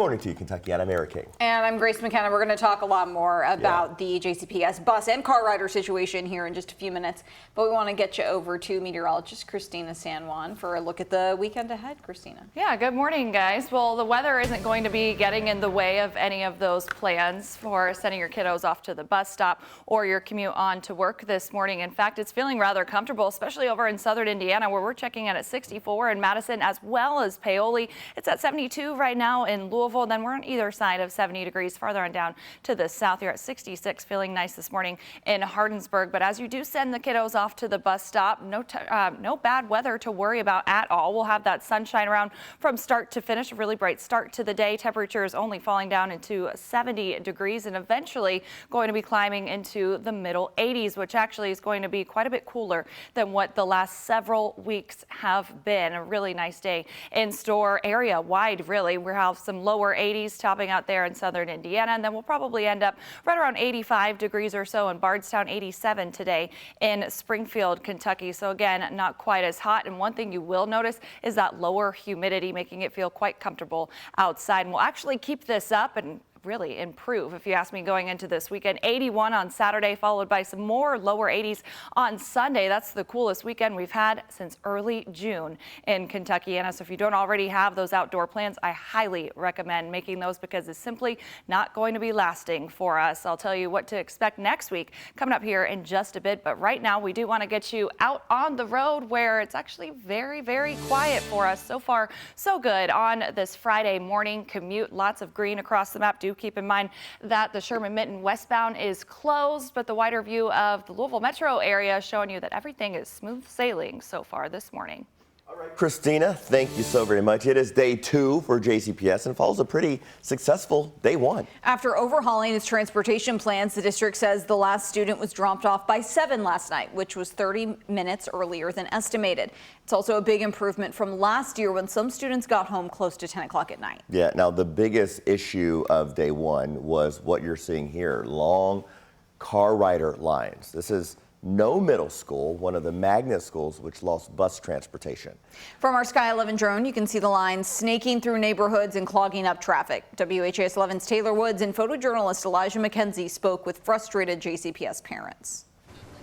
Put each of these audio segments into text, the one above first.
Morning to you, Kentucky. I'm Eric King. And I'm Grace McKenna. We're going to talk a lot more about the JCPS bus and car rider situation here in just a few minutes. But we want to get you over to meteorologist Christina San Juan for a look at the weekend ahead. Christina. Yeah, good morning, guys. Well, the weather isn't going to be getting in the way of any of those plans for sending your kiddos off to the bus stop or your commute on to work this morning. In fact, it's feeling rather comfortable, especially over in southern Indiana, where we're checking in at 64 in Madison as well as Paoli. It's at 72 right now in Louisville. Then we're on either side of 70 degrees farther on down to the south. You're at 66, feeling nice this morning in Hardinsburg. But as you do send the kiddos off to the bus stop, no bad weather to worry about at all. We'll have that sunshine around from start to finish. A really bright start to the day. Temperatures only falling down into 70 degrees and eventually going to be climbing into the middle 80s, which actually is going to be quite a bit cooler than what the last several weeks have been. A really nice day in store area wide, really. We have some lower 80s topping out there in southern Indiana, and then we'll probably end up right around 85 degrees or so in Bardstown, 87 today in Springfield, Kentucky. So again, not quite as hot. And one thing you will notice is that lower humidity, making it feel quite comfortable outside. And we'll actually keep this up and really improve, if you ask me, going into this weekend. 81 on Saturday, followed by some more lower 80s on Sunday. That's the coolest weekend we've had since early June in Kentucky. And so if you don't already have those outdoor plans, I highly recommend making those because it's simply not going to be lasting for us. I'll tell you what to expect next week coming up here in just a bit. But right now, we do want to get you out on the road where it's actually very, very quiet for us. So far, so good on this Friday morning commute. Lots of green across the map. Do keep in mind that the Sherman-Minton westbound is closed, but the wider view of the Louisville metro area is showing you that everything is smooth sailing so far this morning. All right, Christina, thank you so very much. It is day 2 for JCPS and follows a pretty successful day 1. After overhauling its transportation plans, the district says the last student was dropped off by 7 last night, which was 30 minutes earlier than estimated. It's also a big improvement from last year when some students got home close to 10 o'clock at night. Yeah, now the biggest issue of day 1 was what you're seeing here, long car rider lines. This is No Middle School, one of the magnet schools which lost bus transportation. From our Sky 11 drone, you can see the lines snaking through neighborhoods and clogging up traffic. WHAS11's Taylor Woods and photojournalist Elijah McKenzie spoke with frustrated JCPS parents.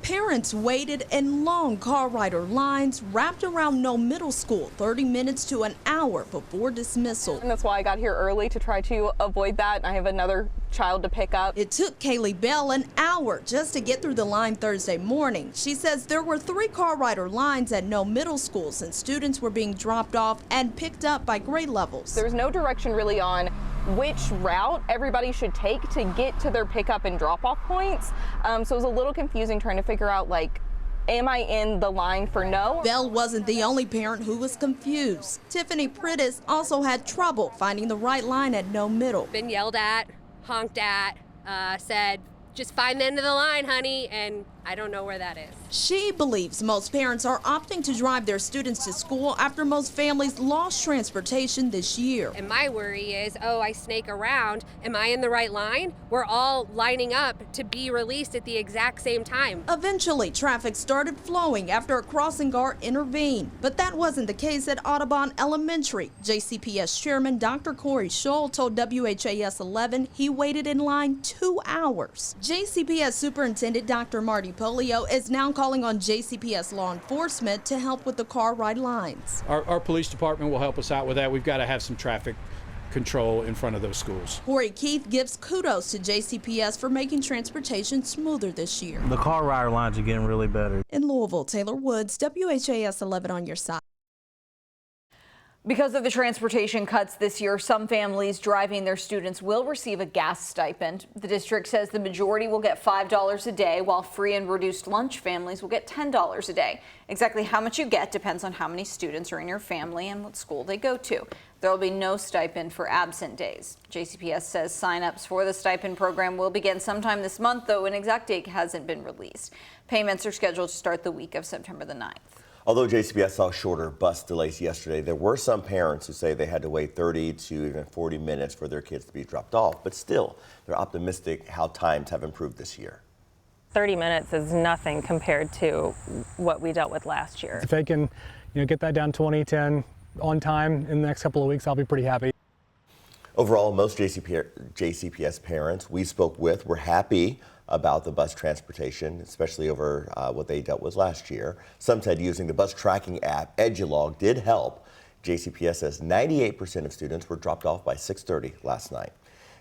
Parents waited in long car rider lines wrapped around No Middle School 30 minutes to an hour before dismissal. And that's why I got here early to try to avoid that. I have another child to pick up. It took Kaylee Bell an hour just to get through the line Thursday morning. She says there were 3 car rider lines at No Middle School since students were being dropped off and picked up by grade levels. There's no direction really on which route everybody should take to get to their pickup and drop-off points. So it was a little confusing trying to figure out, like, am I in the line for no? Bell wasn't the only parent who was confused. Tiffany Prittis also had trouble finding the right line at No Middle. Been yelled at, honked at, said, just find the end of the line, honey, and I don't know where that is. She believes most parents are opting to drive their students to school after most families lost transportation this year. And my worry is, oh, I snake around. Am I in the right line? We're all lining up to be released at the exact same time. Eventually, traffic started flowing after a crossing guard intervened. But that wasn't the case at Audubon Elementary. JCPS Chairman Dr. Corey Scholl told WHAS11 he waited in line 2 hours. JCPS Superintendent Dr. Marty Polio is now calling on JCPS law enforcement to help with the car ride lines. Our police department will help us out with that. We've got to have some traffic control in front of those schools. Corey Keith gives kudos to JCPS for making transportation smoother this year. The car rider lines are getting really better. In Louisville, Taylor Woods, WHAS 11 on your side. Because of the transportation cuts this year, some families driving their students will receive a gas stipend. The district says the majority will get $5 a day, while free and reduced lunch families will get $10 a day. Exactly how much you get depends on how many students are in your family and what school they go to. There will be no stipend for absent days. JCPS says sign-ups for the stipend program will begin sometime this month, though an exact date hasn't been released. Payments are scheduled to start the week of September the 9th. Although JCPS saw shorter bus delays yesterday, there were some parents who say they had to wait 30 to even 40 minutes for their kids to be dropped off. But still, they're optimistic how times have improved this year. 30 minutes is nothing compared to what we dealt with last year. If they can, get that down 20, 10 on time in the next couple of weeks, I'll be pretty happy. Overall, most JCPS parents we spoke with were happy about the bus transportation, especially over what they dealt with last year. Some said using the bus tracking app Edulog did help. JCPS says 98% of students were dropped off by 6:30 last night.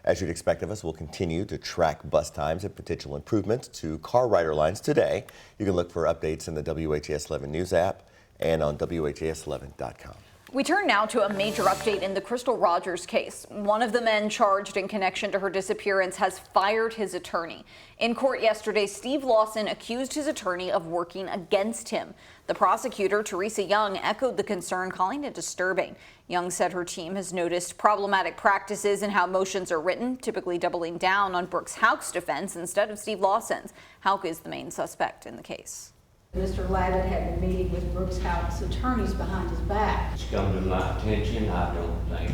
As you'd expect of us, we'll continue to track bus times and potential improvements to car rider lines today. You can look for updates in the WHAS 11 News app and on WHAS11.com. We turn now to a major update in the Crystal Rogers case. One of the men charged in connection to her disappearance has fired his attorney. In court yesterday, Steve Lawson accused his attorney of working against him. The prosecutor, Teresa Young, echoed the concern, calling it disturbing. Young said her team has noticed problematic practices in how motions are written, typically doubling down on Brooks Houck's defense instead of Steve Lawson's. Houck is the main suspect in the case. Mr. Lavin had been meeting with Brooks Houck's attorneys behind his back. It's come to my attention. I don't think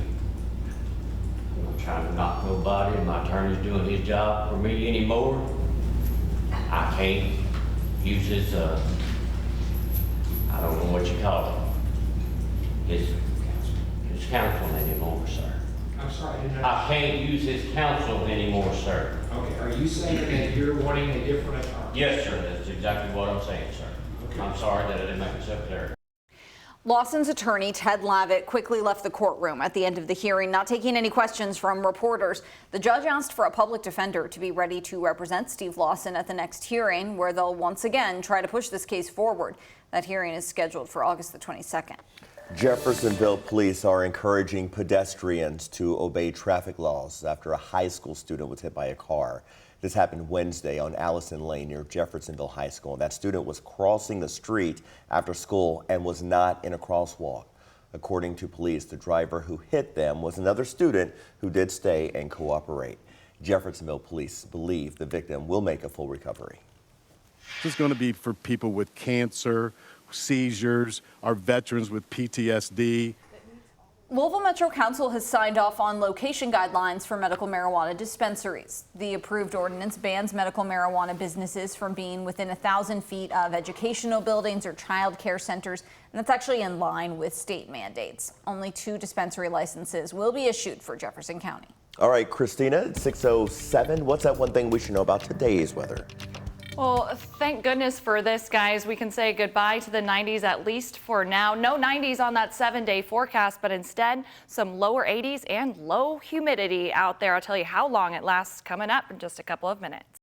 I'm not trying to knock nobody. My attorney's doing his job for me anymore. I can't use his, I don't know what you call it, his counsel anymore, sir. I'm sorry. I can't use his counsel anymore, sir. Okay, are you saying that you're wanting a different attorney? Yes, sir. That's exactly what I'm saying, sir. Okay. I'm sorry that I didn't make myself clear. Lawson's attorney, Ted Lavitt, quickly left the courtroom at the end of the hearing, not taking any questions from reporters. The judge asked for a public defender to be ready to represent Steve Lawson at the next hearing, where they'll once again try to push this case forward. That hearing is scheduled for August the 22nd. Jeffersonville police are encouraging pedestrians to obey traffic laws after a high school student was hit by a car. This happened Wednesday on Allison Lane near Jeffersonville High School. That student was crossing the street after school and was not in a crosswalk. According to police, the driver who hit them was another student who did stay and cooperate. Jeffersonville police believe the victim will make a full recovery. This is going to be for people with cancer, seizures, our veterans with PTSD. Louisville Metro Council has signed off on location guidelines for medical marijuana dispensaries. The approved ordinance bans medical marijuana businesses from being within 1,000 feet of educational buildings or child care centers, and that's actually in line with state mandates. Only 2 dispensary licenses will be issued for Jefferson County. All right, Christina, it's 6:07. What's that one thing we should know about today's weather? Well, thank goodness for this, guys. We can say goodbye to the 90s, at least for now. No 90s on that 7-day forecast, but instead some lower 80s and low humidity out there. I'll tell you how long it lasts coming up in just a couple of minutes.